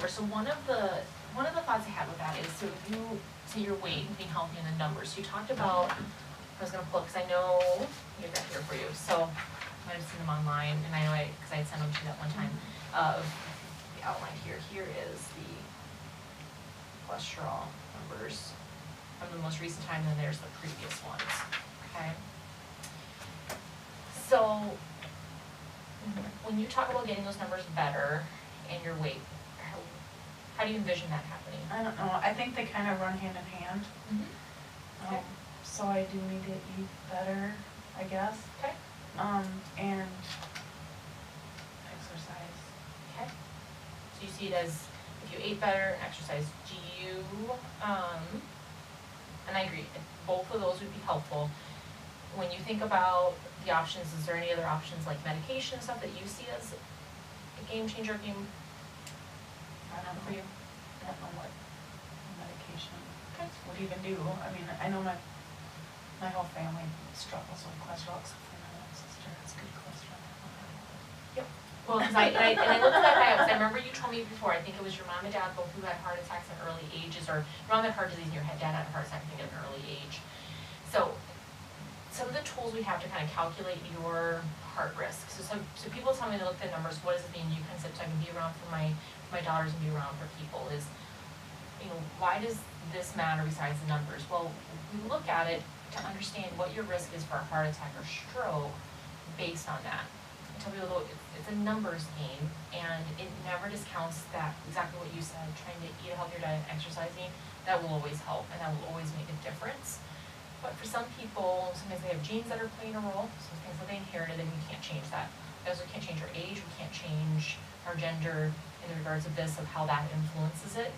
numbers. So one of the thoughts I had with that is, so if you say your weight and being healthy in the numbers, you talked about, I was gonna pull, because I know I have that here for you, so I might have seen them online, and I know because I had sent them to you that one time, of the outline here. Here is the cholesterol numbers from the most recent time, and then there's the previous ones, okay? So, when you talk about getting those numbers better and your weight, how do you envision that happening? I don't know. I think they kind of run hand in hand. Okay. So I do need to eat better, I guess. Okay. And exercise. Okay. So you see it as, if you ate better and exercise, do you, and I agree, both of those would be helpful. When you think about the options, is there any other options like medication and stuff that you see as a game changer, I don't for you? I don't know what medication Okay. would even do. I mean, I know my whole family struggles with cholesterol except for my own sister. It's good cholesterol. Yep. Well, because I looked at that because I remember you told me before, I think it was your mom and dad both who had heart attacks at early ages, or your mom had heart disease and your dad had a heart attack, I think, at an early age. So some of the tools we have to kind of calculate your heart risk. So people tell me to look at the numbers, what does it mean? You kind of said, so I can be around for my daughters and be around for people, is, you know, why does this matter besides the numbers? Well, we look at it to understand what your risk is for a heart attack or stroke based on that. I tell people, though, it's a numbers game, and it never discounts that, exactly what you said, trying to eat a healthier diet and exercising, that will always help, and that will always make a difference. But for some people, sometimes they have genes that are playing a role, some things that they inherited, and we can't change that. Because we can't change our age, we can't change our gender in regards of this, of how that influences it.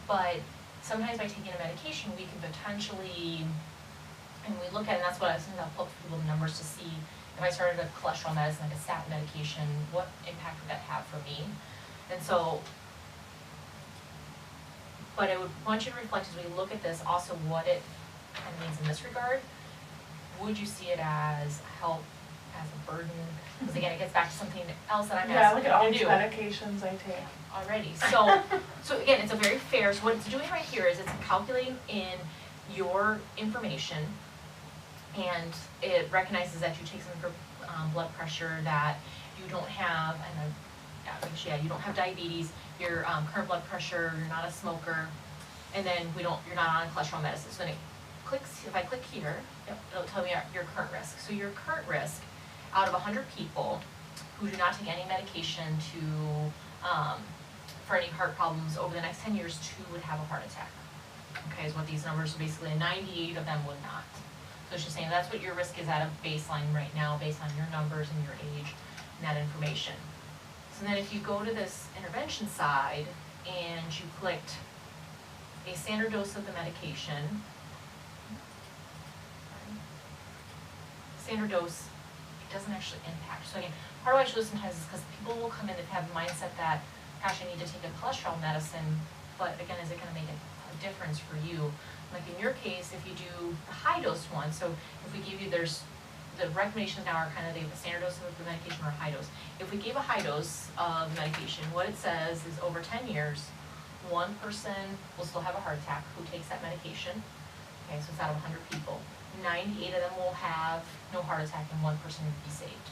But sometimes by taking a medication, we can potentially, and we look at it, and that's what sometimes I'll put for people the numbers to see, if I started a cholesterol medicine, like a statin medication, what impact would that have for me? And so, but I would want you to reflect as we look at this, also what it kind of means in this regard. Would you see it as help, as a burden? Because again, it gets back to something else that I'm asking look at all you these to do medications I take. already. So again, it's a very fair, so what it's doing right here is it's calculating in your information, and it recognizes that you take something for blood pressure, that you don't have, you don't have diabetes, your current blood pressure, you're not a smoker, and then you're not on cholesterol medicine. So then it clicks, if I click here, it'll tell me your current risk. So your current risk, out of 100 people who do not take any medication for any heart problems over the next 10 years, 2 would have a heart attack. Okay, is what these numbers are basically, 98 of them would not. So it's just saying that's what your risk is at a baseline right now, based on your numbers and your age and that information. So then if you go to this intervention side and you clicked a standard dose of the medication, standard dose, it doesn't actually impact. So again, part of why I show this sometimes is because people will come in and have a mindset that, gosh, I need to take a cholesterol medicine, but again, is it going to make a difference for you? Like in your case, if you do the high dose one, so if we give you, the recommendations now are kind of the standard dose of the medication or a high dose. If we gave a high dose of the medication, what it says is over 10 years, 1 person will still have a heart attack who takes that medication. Okay, so it's out of 100 people. 98 of them will have no heart attack and 1 person will be saved.